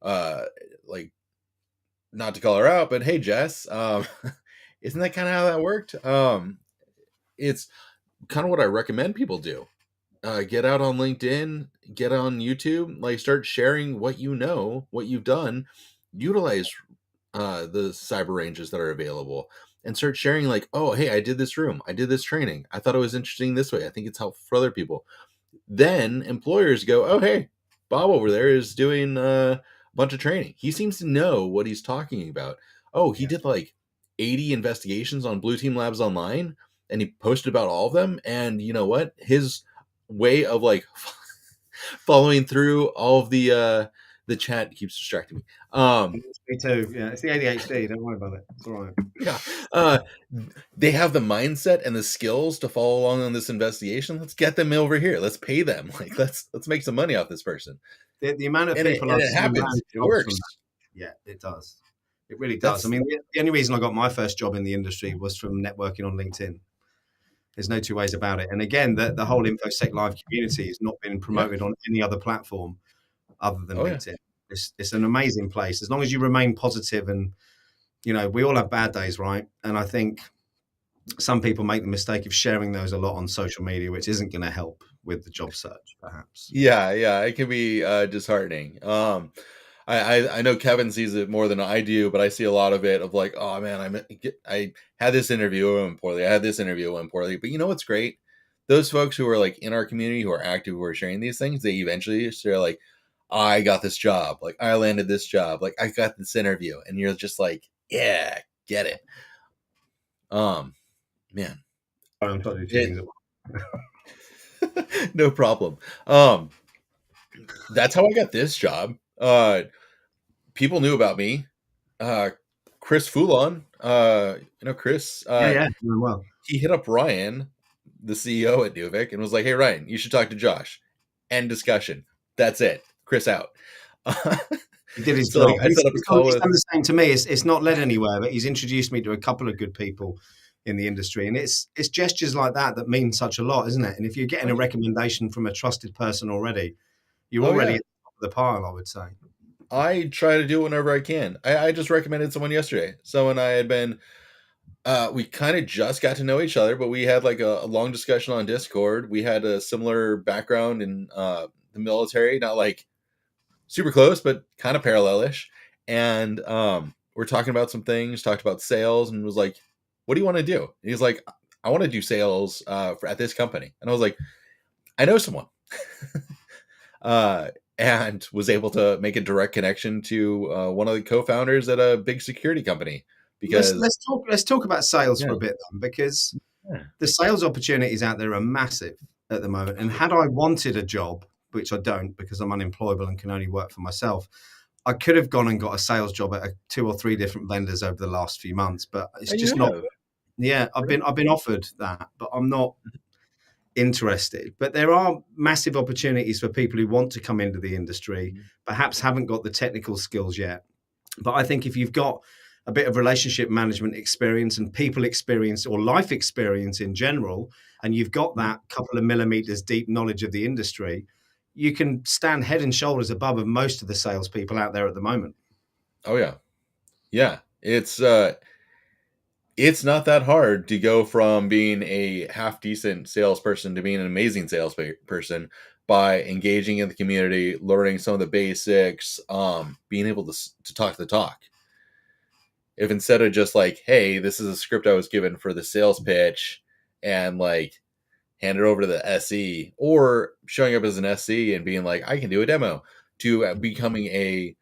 Uh like, not to call her out, but hey Jess, isn't that kind of how that worked? It's kind of what I recommend people do. Get out on LinkedIn, get on YouTube, like start sharing what you know, what you've done, utilize the cyber ranges that are available, and start sharing like, oh, hey, I did this room, I did this training, I thought it was interesting this way, I think it's helpful for other people. Then employers go, oh, hey, Bob over there is doing a bunch of training. He seems to know what he's talking about. Oh, he Yeah. did like 80 investigations on Blue Team Labs online and he posted about all of them. And you know what? His way of like following through all of the chat keeps distracting me. Me too. Yeah, it's the ADHD. Don't worry about it. It's all right. Yeah. Uh, they have the mindset and the skills to follow along on this investigation. Let's get them over here. Let's pay them. Like let's make some money off this person. The amount of And people I've it seen happens. land It jobs from works. that, yeah, it does. It really does. I That's mean, the only reason I got my first job in the industry was from networking on LinkedIn. There's no two ways about it. And again, the whole InfoSec Live community has not been yeah. promoted on any other platform other than Oh yeah. LinkedIn. It's an amazing place as long as you remain positive, and we all have bad days, right? And I think some people make the mistake of sharing those a lot on social media, which isn't going to help with the job search, perhaps. Yeah, yeah. It can be disheartening. I know Kevin sees it more than I do, but I see a lot of it of like, oh man, I had this interview, it went poorly. I had this interview, it went poorly. But you know what's great? Those folks who are like in our community, who are active, who are sharing these things, they eventually share like, I got this job, like I landed this job, like I got this interview, and you're just like, yeah, get it. Um, Man, I'm trying to do two it things at once. no problem. That's how I got this job. People knew about me. Uh, Chris Foulon, Chris, Yeah, yeah, doing well. he hit up Ryan, the CEO at Nuvik, and was like, "Hey, Ryan, you should talk to Josh." End discussion. That's it. Chris out. He did his So like, job. I set up a call He's with. done the same to me. It's not led anywhere, but he's introduced me to a couple of good people in the industry, and it's gestures like that that mean such a lot, isn't it? And if you're getting Oh a yeah. recommendation from a trusted person already, you're Oh already yeah. at the top of the pile, I would say. I try to do it whenever I can. I just recommended someone yesterday. Someone I had been we kind of just got to know each other, but we had like a long discussion on Discord. We had a similar background in the military, not like super close, but kind of parallelish. And we're talking about some things, talked about sales, and was like, "What do you want to do?" And he's like, "I want to do sales at this company." And I was like, "I know someone," and was able to make a direct connection to one of the co-founders at a big security company because Let's talk about sales yeah, for a bit then, because yeah, the sales opportunities out there are massive at the moment. And had I wanted a job, which I don't because I'm unemployable and can only work for myself, I could have gone and got a sales job at two or three different vendors over the last few months, but it's and you just not. have. Yeah, I've been offered that, but I'm not interested. But there are massive opportunities for people who want to come into the industry, perhaps haven't got the technical skills yet. But I think if you've got a bit of relationship management experience and people experience or life experience in general, and you've got that couple of millimeters deep knowledge of the industry, you can stand head and shoulders above of most of the salespeople out there at the moment. Oh yeah. Yeah. It's not that hard to go from being a half decent salesperson to being an amazing salesperson by engaging in the community, learning some of the basics, being able to talk the talk. If instead of just like, hey, this is a script I was given for the sales pitch and like hand it over to the SE, or showing up as an SE and being like, I can do a demo, to becoming a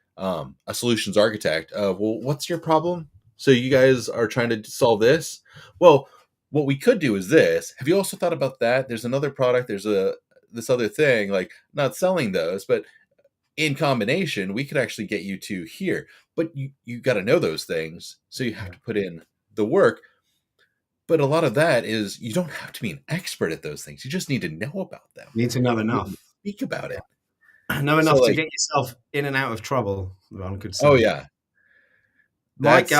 solutions architect of, well, what's your problem? So you guys are trying to solve this. Well, what we could do is this. Have you also thought about that? There's another product. There's a this other thing. Like, not selling those, but in combination, we could actually get you to here. But you got to know those things, so you have Yeah. to put in the work. But a lot of that is you don't have to be an expert at those things. You just need to know about them. You need to know Be able to enough. speak about it. Know So enough to like, get yourself in and out of trouble, one could oh say. yeah, Mike, that's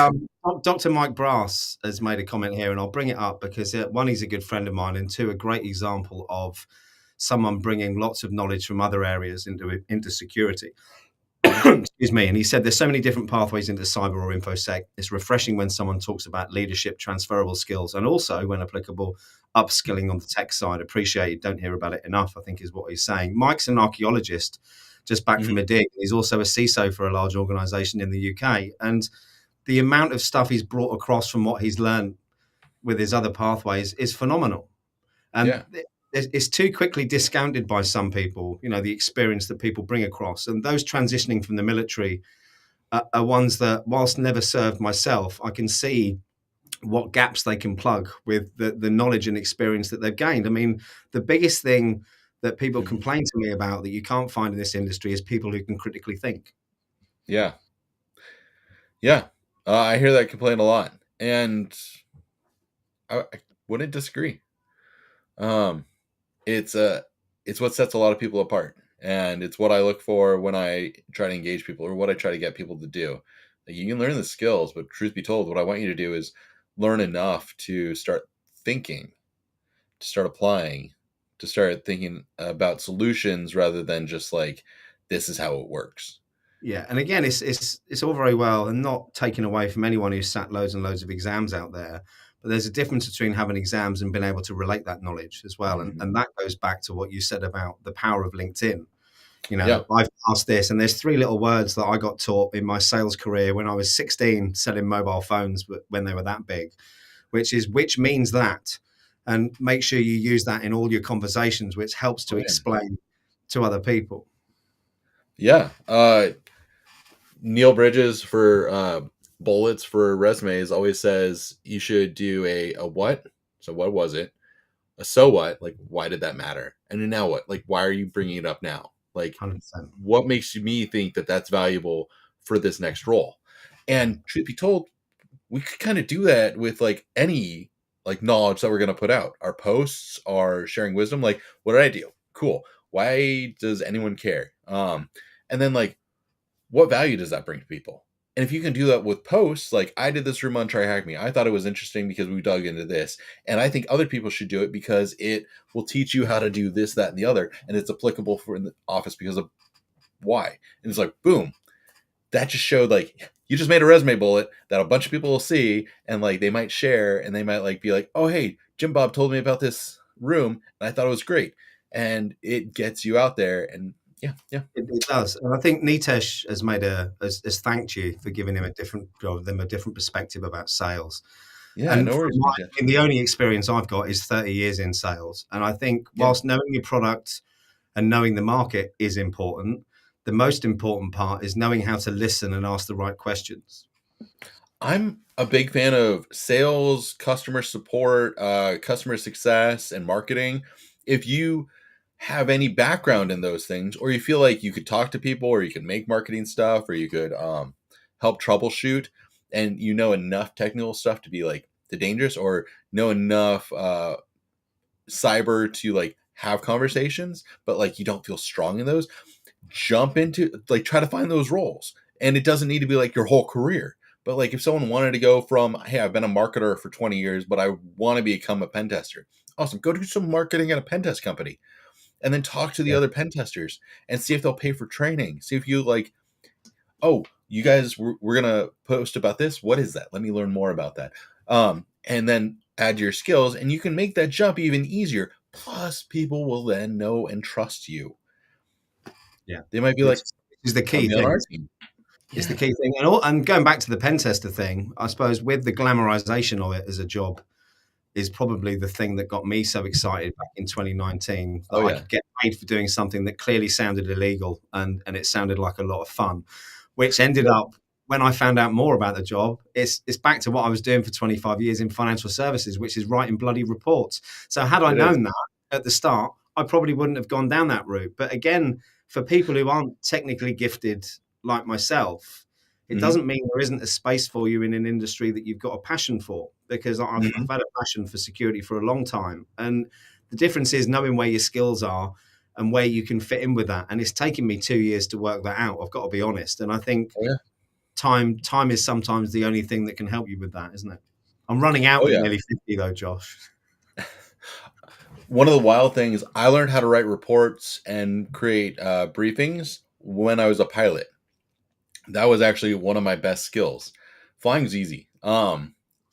Dr. Mike Brass has made a comment here, and I'll bring it up because one, he's a good friend of mine, and two, a great example of someone bringing lots of knowledge from other areas into security. mhm, Excuse me. And he said there's so many different pathways into cyber or infosec. It's refreshing when someone talks about leadership, transferable skills, and also, when applicable, upskilling on the tech side. Appreciate it. Don't hear about it enough, I think is what he's saying. Mike's an archaeologist just back mhm, from a dig. He's also a CISO for a large organization in the UK. And the amount of stuff he's brought across from what he's learned with his other pathways is phenomenal. And yeah, it's too quickly discounted by some people, the experience that people bring across. And those transitioning from the military are ones that, whilst never served myself, I can see what gaps they can plug with the knowledge and experience that they've gained. I mean, the biggest thing that people mhm, complain to me about that you can't find in this industry is people who can critically think. yeah, yeah. I hear that complaint a lot, and I wouldn't disagree. Um, it's it's what sets a lot of people apart, and it's what I look for when I try to engage people, or what I try to get people to do. Like, you can learn the skills, but truth be told, what I want you to do is learn enough to start thinking, to start applying, to start thinking about solutions rather than just like, this is how it works. Yeah, and again, it's all very well, and not taken away from anyone who's sat loads and loads of exams out there. But there's a difference between having exams and being able to relate that knowledge as well. And, Mhm. and that goes back to what you said about the power of LinkedIn. Yeah. I've passed this, and there's three little words that I got taught in my sales career when I was 16, selling mobile phones, but when they were that big, which means that, and make sure you use that in all your conversations, which helps to Oh yeah. explain to other people. Yeah. Neil Bridges for bullets for resumes always says you should do a what. So what was it? A so what? Like, why did that matter? And then now what? Like, why are you bringing it up now? Like, 100%. what makes me think that that's valuable for this next role? And truth be told, we could kind of do that with like any like knowledge that we're going to put out. Our posts, our sharing wisdom. Like, what did I do? Cool. Why does anyone care? And then like, what value does that bring to people? And if you can do that with posts, like I did this room on Try Hack Me, I thought it was interesting because we dug into this. And I think other people should do it because it will teach you how to do this, that, and the other. And it's applicable for in the office because of why. And it's like, boom, that just showed like you just made a resume bullet that a bunch of people will see and like they might share and they might like be like, oh, hey, Jim Bob told me about this room and I thought it was great. And it gets you out there. And yeah, yeah, It does, and I think Nitesh has thanked you for giving him a different perspective about sales. yeah, And no from worries, Nita. the only experience I've got is 30 years in sales, and I think Yeah. whilst knowing your product and knowing the market is important, the most important part is knowing how to listen and ask the right questions. I'm a big fan of sales, customer support, customer success, and marketing. If you have any background in those things, or you feel like you could talk to people, or you could make marketing stuff, or you could help troubleshoot, and you know enough technical stuff to be like the dangerous, or know enough cyber to like have conversations, but like you don't feel strong in those, jump into like try to find those roles. And it doesn't need to be like your whole career. But like if someone wanted to go from, hey, I've been a marketer for 20 years, but I want to become a pen tester. Awesome. Go do some marketing at a pen test company and then talk to the Yeah. other pen testers and see if they'll pay for training. See if you like, oh, you guys, we're going to post about this. What is that? Let me learn more about that. And then add your skills and you can make that jump even easier. Plus people will then know and trust you. Yeah, They might be which like, is the come key be on our thing. team. It's the Yeah. key thing, and going back to the pen tester thing, I suppose with the glamorization of it as a job is probably the thing that got me so excited back in 2019 that Oh I yeah. could get paid for doing something that clearly sounded illegal and it sounded like a lot of fun, which ended Yep. up when I found out more about the job, it's back to what I was doing for 25 years in financial services, which is writing bloody reports. So had I It is. known that at the start, I probably wouldn't have gone down that route. But again, for people who aren't technically gifted like myself, It doesn't mean there isn't a space for you in an industry that you've got a passion for, because I've had a passion for security for a long time. And the difference is knowing where your skills are and where you can fit in with that. And it's taken me 2 years to work that out. I've got to be honest. And I think time is sometimes the only thing that can help you with that, isn't it? I'm running out at nearly 50 though, Josh. One of the wild things, I learned how to write reports and create briefings when I was a pilot. That was actually one of my best skills. Flying's easy.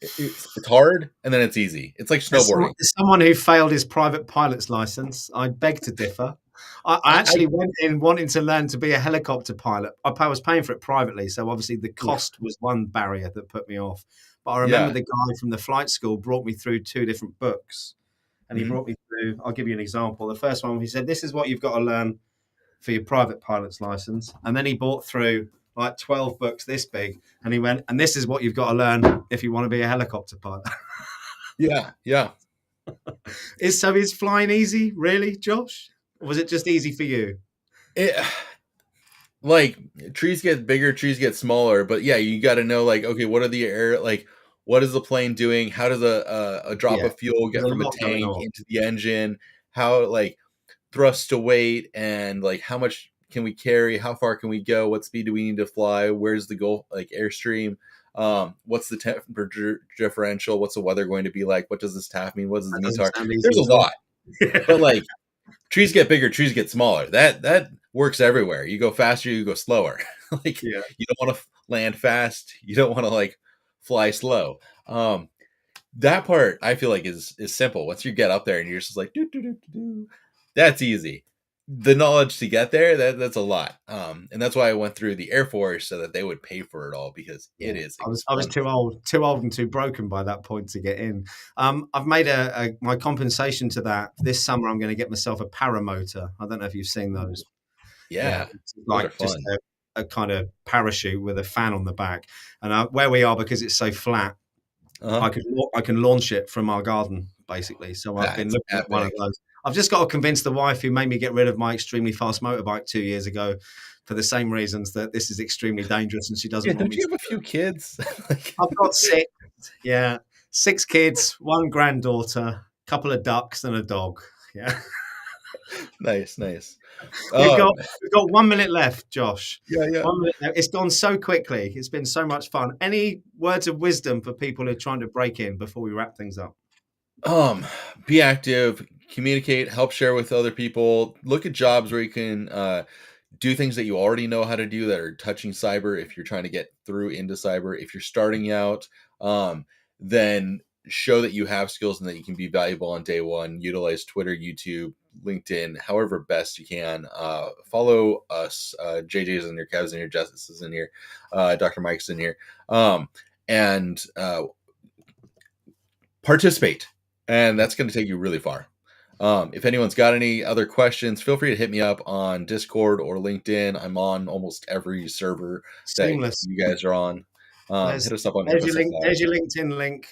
It's hard, and then it's easy. It's like snowboarding. As someone who failed his private pilot's license, I beg to differ. I actually went in wanting to learn to be a helicopter pilot. I was paying for it privately, so obviously the cost was one barrier that put me off. But I remember the guy from the flight school brought me through 2 different books. And he brought me through, I'll give you an example. The first one, he said, this is what you've got to learn for your private pilot's license. And then he brought through like 12 books this big. And he went, and this is what you've got to learn if you want to be a helicopter pilot. Yeah. Is flying easy, really, Josh? Or was it just easy for you? Like, trees get bigger, trees get smaller. But yeah, you got to know, like, okay, what are the air, like, what is the plane doing? How does a drop of fuel get from a tank into the engine? How, like, thrust to weight, and like how much can we carry? How far can we go? What speed do we need to fly? Where's the goal, like airstream? What's the temperature differential? What's the weather going to be like? What does this TAF mean? What does this mean? There's a lot. But like, trees get bigger, trees get smaller. That works everywhere. You go faster, you go slower. Like, you don't want to land fast. You don't want to like fly slow. That part I feel like is simple. Once you get up there and you're just like do, that's easy. The knowledge to get there, that's a lot. And that's why I went through the Air Force, so that they would pay for it all, because it is. I was too old and too broken by that point to get in. I've made my compensation to that this summer. I'm going to get myself a paramotor. I don't know if you've seen those. Yeah, like just a kind of parachute with a fan on the back. And where we are, because it's so flat, I can launch it from our garden, basically. So I've been looking at one of those. I've just got to convince the wife, who made me get rid of my extremely fast motorbike 2 years ago, for the same reasons, that this is extremely dangerous and she doesn't want me to. You have a few kids? I've got 6. Yeah. 6 kids, 1 granddaughter, couple of ducks and a dog. Yeah. Nice. We've got 1 minute left, Josh. Yeah. 1 minute left. It's gone so quickly. It's been so much fun. Any words of wisdom for people who are trying to break in before we wrap things up? Be active, communicate, help share with other people. Look at jobs where you can do things that you already know how to do that are touching cyber. If you're trying to get through into cyber, if you're starting out, then show that you have skills and that you can be valuable on day one. Utilize Twitter, YouTube, LinkedIn, however best you can. Follow us. JJ's in here, Kev's in here, Justice is in here, Dr. Mike's in here, and participate. And that's going to take you really far. If anyone's got any other questions, feel free to hit me up on Discord or LinkedIn. I'm on almost every server that you guys are on. Hit us up on there's your LinkedIn link.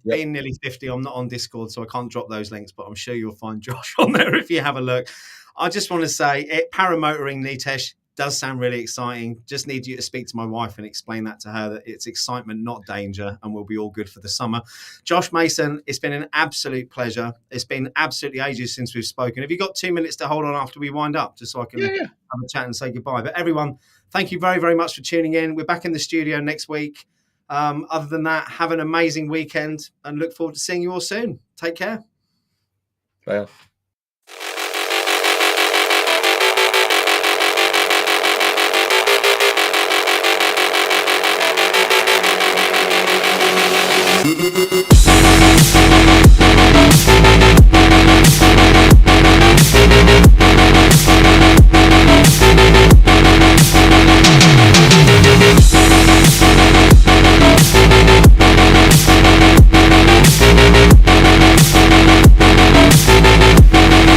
Being nearly 50, I'm not on Discord, so I can't drop those links, but I'm sure you'll find Josh on there if you have a look. I just want to say, paramotoring, Nitesh, does sound really exciting. Just need you to speak to my wife and explain that to her, that it's excitement, not danger, and we'll be all good for the summer. Josh Mason, it's been an absolute pleasure. It's been absolutely ages since we've spoken. Have you got 2 minutes to hold on after we wind up, just so I can have a chat and say goodbye? But everyone, thank you very, very much for tuning in. We're back in the studio next week. Other than that, have an amazing weekend and look forward to seeing you all soon. Take care. Bye.